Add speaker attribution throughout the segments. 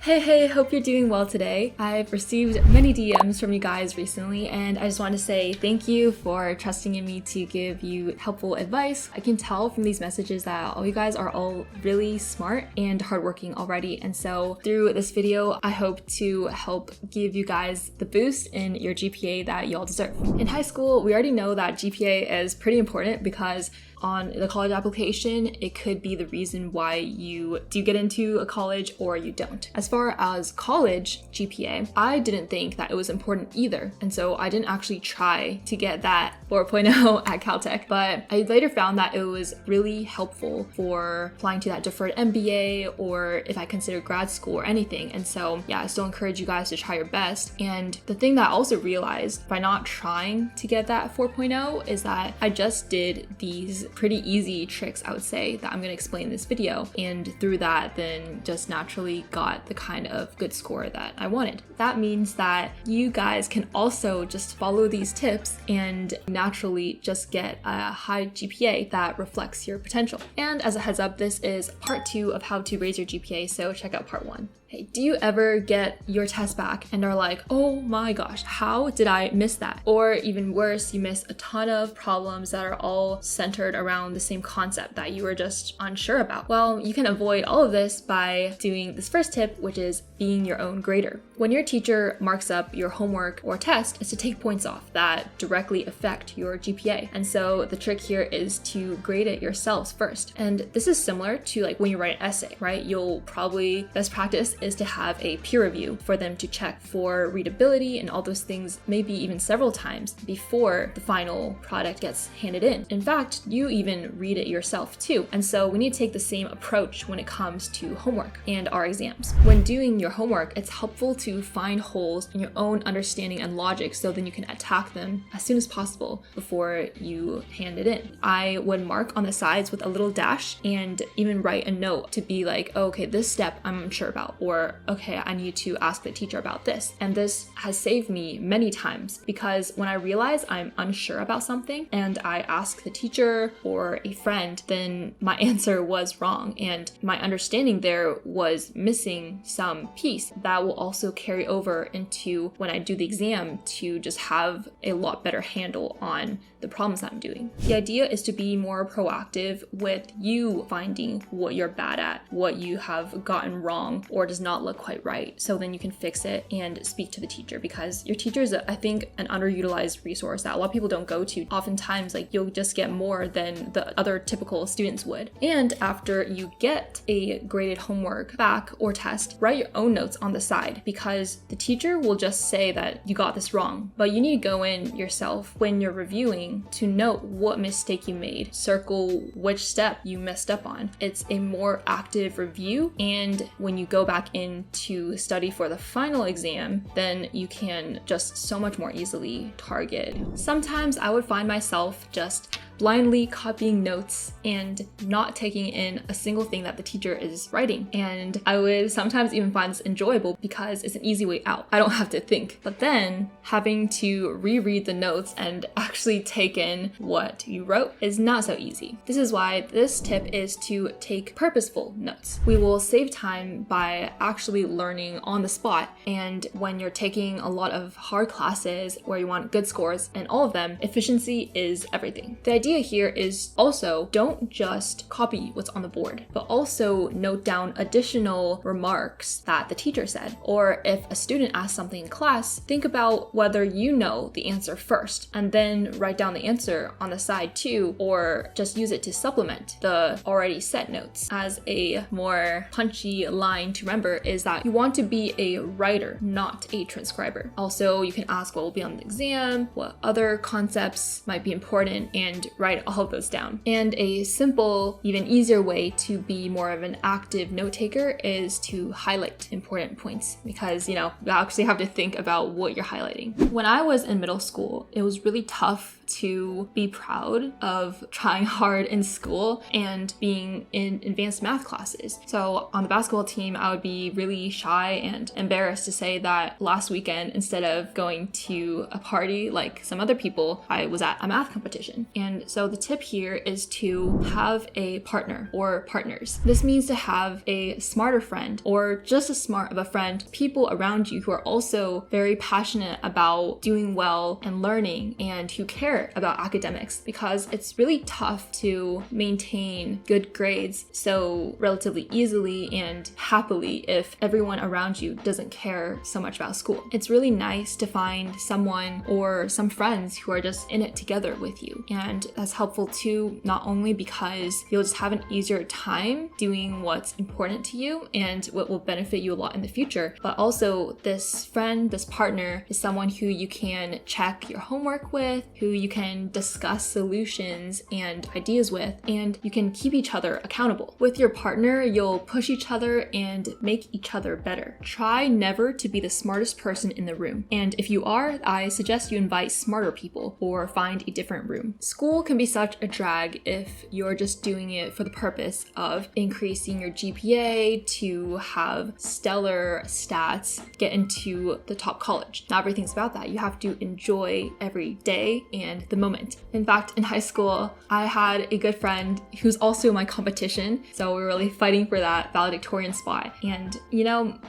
Speaker 1: Hey, hope you're doing well today. I've received many DMs from you guys recently, and I just want to say thank you for trusting in me to give you helpful advice. I can tell from these messages that all you guys are all really smart and hardworking already, and so through this video, I hope to help give you guys the boost in your GPA that you all deserve. In high school, we already know that GPA is pretty important because on the college application, it could be the reason why you do get into a college or you don't. As far as college GPA, I didn't think that it was important either. And so I didn't actually try to get that 4.0 at Caltech, but I later found that it was really helpful for applying to that deferred MBA or if I consider grad school or anything. And so yeah, I still encourage you guys to try your best. And the thing that I also realized by not trying to get that 4.0 is that I just did these pretty easy tricks, I would say, that I'm going to explain in this video, and through that then just naturally got the kind of good score that I wanted. That means that you guys can also just follow these tips and naturally just get a high GPA that reflects your potential. And as a heads up, this is part 2 of how to raise your GPA, so check out part 1. Hey, do you ever get your test back and are like, oh my gosh, how did I miss that? Or even worse, you miss a ton of problems that are all centered around the same concept that you were just unsure about. Well, you can avoid all of this by doing this first tip, which is being your own grader. When your teacher marks up your homework or test, it's to take points off that directly affect your GPA. And so the trick here is to grade it yourselves first. And this is similar to like when you write an essay, right? You'll probably, best practice is to have a peer review for them to check for readability and all those things, maybe even several times before the final product gets handed in. In fact, you even read it yourself too. And so we need to take the same approach when it comes to homework and our exams. When doing your homework, it's helpful to find holes in your own understanding and logic so then you can attack them as soon as possible before you hand it in. I would mark on the sides with a little dash and even write a note to be like, oh, okay, this step I'm unsure about, or okay, I need to ask the teacher about this. And this has saved me many times because when I realize I'm unsure about something and I ask the teacher or a friend, then my answer was wrong and my understanding there was missing some piece that will also carry over into when I do the exam to just have a lot better handle on the problems that I'm doing. The idea is to be more proactive with you finding what you're bad at, what you have gotten wrong or does not look quite right, so then you can fix it and speak to the teacher, because your teacher is, I think, an underutilized resource that a lot of people don't go to. Oftentimes, like, you'll just get more than the other typical students would. And after you get a graded homework back or test, write your own notes on the side, because the teacher will just say that you got this wrong, but you need to go in yourself when you're reviewing to note what mistake you made, circle which step you messed up on. It's a more active review, and when you go back in to study for the final exam, then you can just so much more easily target. Sometimes I would find myself just blindly copying notes and not taking in a single thing that the teacher is writing. And I would sometimes even find this enjoyable because it's an easy way out. I don't have to think. But then having to reread the notes and actually take in what you wrote is not so easy. This is why this tip is to take purposeful notes. We will save time by actually learning on the spot. And when you're taking a lot of hard classes where you want good scores and all of them, efficiency is everything. The idea here is also don't just copy what's on the board, but also note down additional remarks that the teacher said. Or if a student asks something in class, think about whether you know the answer first and then write down the answer on the side too, or just use it to supplement the already set notes. As a more punchy line to remember is that you want to be a writer, not a transcriber. Also, you can ask what will be on the exam, what other concepts might be important, and write all of those down. And a simple, even easier way to be more of an active note taker is to highlight important points, because, you actually have to think about what you're highlighting. When I was in middle school, it was really tough to be proud of trying hard in school and being in advanced math classes. So on the basketball team, I would be really shy and embarrassed to say that last weekend, instead of going to a party like some other people, I was at a math competition. And So the tip here is to have a partner or partners. This means to have a smarter friend or just as smart of a friend, people around you who are also very passionate about doing well and learning and who care about academics, because it's really tough to maintain good grades so relatively easily and happily if everyone around you doesn't care so much about school. It's really nice to find someone or some friends who are just in it together with you. And that's helpful too, not only because you'll just have an easier time doing what's important to you and what will benefit you a lot in the future, but also this friend, this partner is someone who you can check your homework with, who you can discuss solutions and ideas with, and you can keep each other accountable. With your partner, you'll push each other and make each other better. Try never to be the smartest person in the room. And if you are, I suggest you invite smarter people or find a different room. School can be such a drag if you're just doing it for the purpose of increasing your GPA to have stellar stats, get into the top college. Not everything's about that. You have to enjoy every day and the moment. In fact, in high school, I had a good friend who's also in my competition. So we were really fighting for that valedictorian spot. And,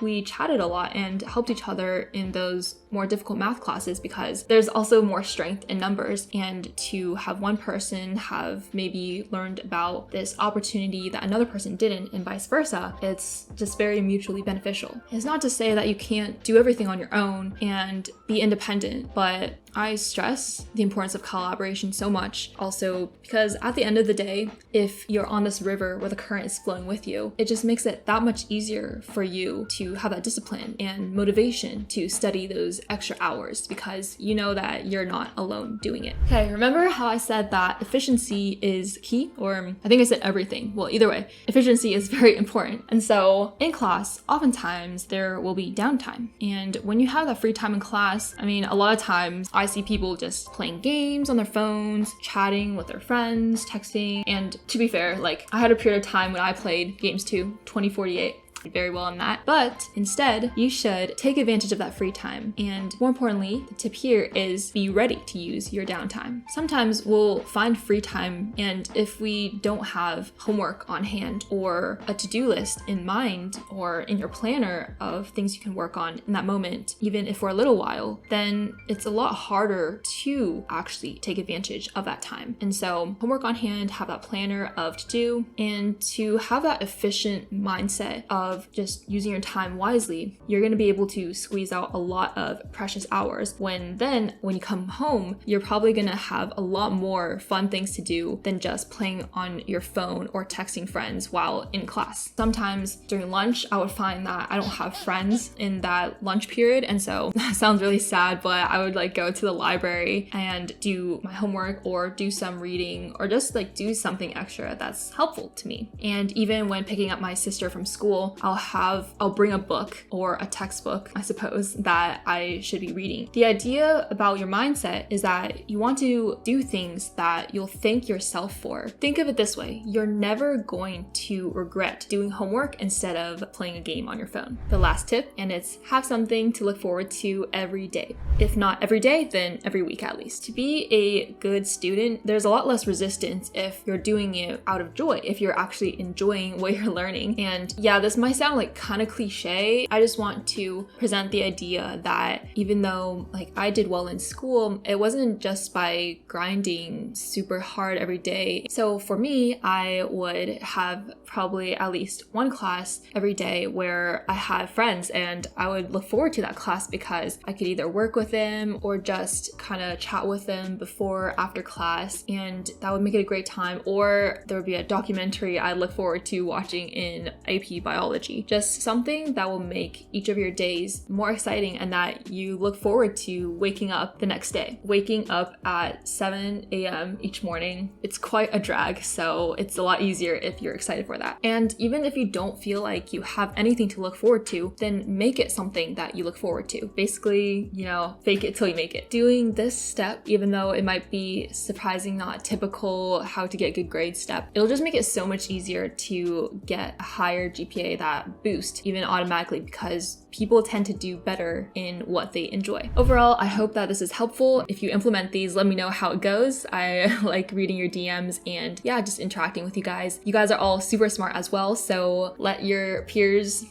Speaker 1: we chatted a lot and helped each other in those more difficult math classes because there's also more strength in numbers, and to have one person have maybe learned about this opportunity that another person didn't and vice versa, it's just very mutually beneficial. It's not to say that you can't do everything on your own and be independent, but I stress the importance of collaboration so much also because at the end of the day, if you're on this river where the current is flowing with you, it just makes it that much easier for you to have that discipline and motivation to study those extra hours because you know that you're not alone doing it. Okay, remember how I said that efficiency is key? Or I think I said everything. Well, either way, efficiency is very important. And so in class, oftentimes there will be downtime. And when you have that free time in class, a lot of times I see people just playing games on their phones, chatting with their friends, texting. And to be fair, I had a period of time when I played games too, 2048. Very well in that. But instead, you should take advantage of that free time. And more importantly, the tip here is be ready to use your downtime. Sometimes we'll find free time, and if we don't have homework on hand or a to-do list in mind or in your planner of things you can work on in that moment, even if for a little while, then it's a lot harder to actually take advantage of that time. And so homework on hand, have that planner of to do, and to have that efficient mindset of just using your time wisely, you're going to be able to squeeze out a lot of precious hours when you come home, you're probably going to have a lot more fun things to do than just playing on your phone or texting friends while in class. Sometimes during lunch, I would find that I don't have friends in that lunch period. And so that sounds really sad, but I would go to the library and do my homework or do some reading or just do something extra that's helpful to me. And even when picking up my sister from school, I'll bring a book or a textbook, I suppose, that I should be reading. The idea about your mindset is that you want to do things that you'll thank yourself for. Think of it this way, you're never going to regret doing homework instead of playing a game on your phone. The last tip, and it's have something to look forward to every day. If not every day, then every week at least. To be a good student, there's a lot less resistance if you're doing it out of joy, if you're actually enjoying what you're learning. And yeah, this might sound kind of cliche. I just want to present the idea that even though I did well in school, it wasn't just by grinding super hard every day. So for me, I would have probably at least one class every day where I had friends, and I would look forward to that class because I could either work with them or just kind of chat with them before, after class, and that would make it a great time. Or there would be a documentary I'd look forward to watching in AP biology. Just something that will make each of your days more exciting and that you look forward to waking up the next day. Waking up at 7 a.m. each morning, it's quite a drag, so it's a lot easier if you're excited for that. And even if you don't feel like you have anything to look forward to, then make it something that you look forward to. Basically, fake it till you make it. Doing this step, even though it might be surprising, not typical how to get good grades step, it'll just make it so much easier to get a higher GPA that that boost even automatically, because people tend to do better in what they enjoy. Overall, I hope that this is helpful. If you implement these, let me know how it goes. I like reading your DMs and yeah, just interacting with you guys. You guys are all super smart as well, so let your peers,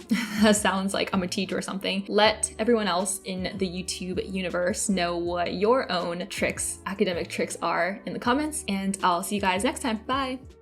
Speaker 1: that sounds like I'm a teacher or something, let everyone else in the YouTube universe know what your own tricks, academic tricks are in the comments, and I'll see you guys next time. Bye!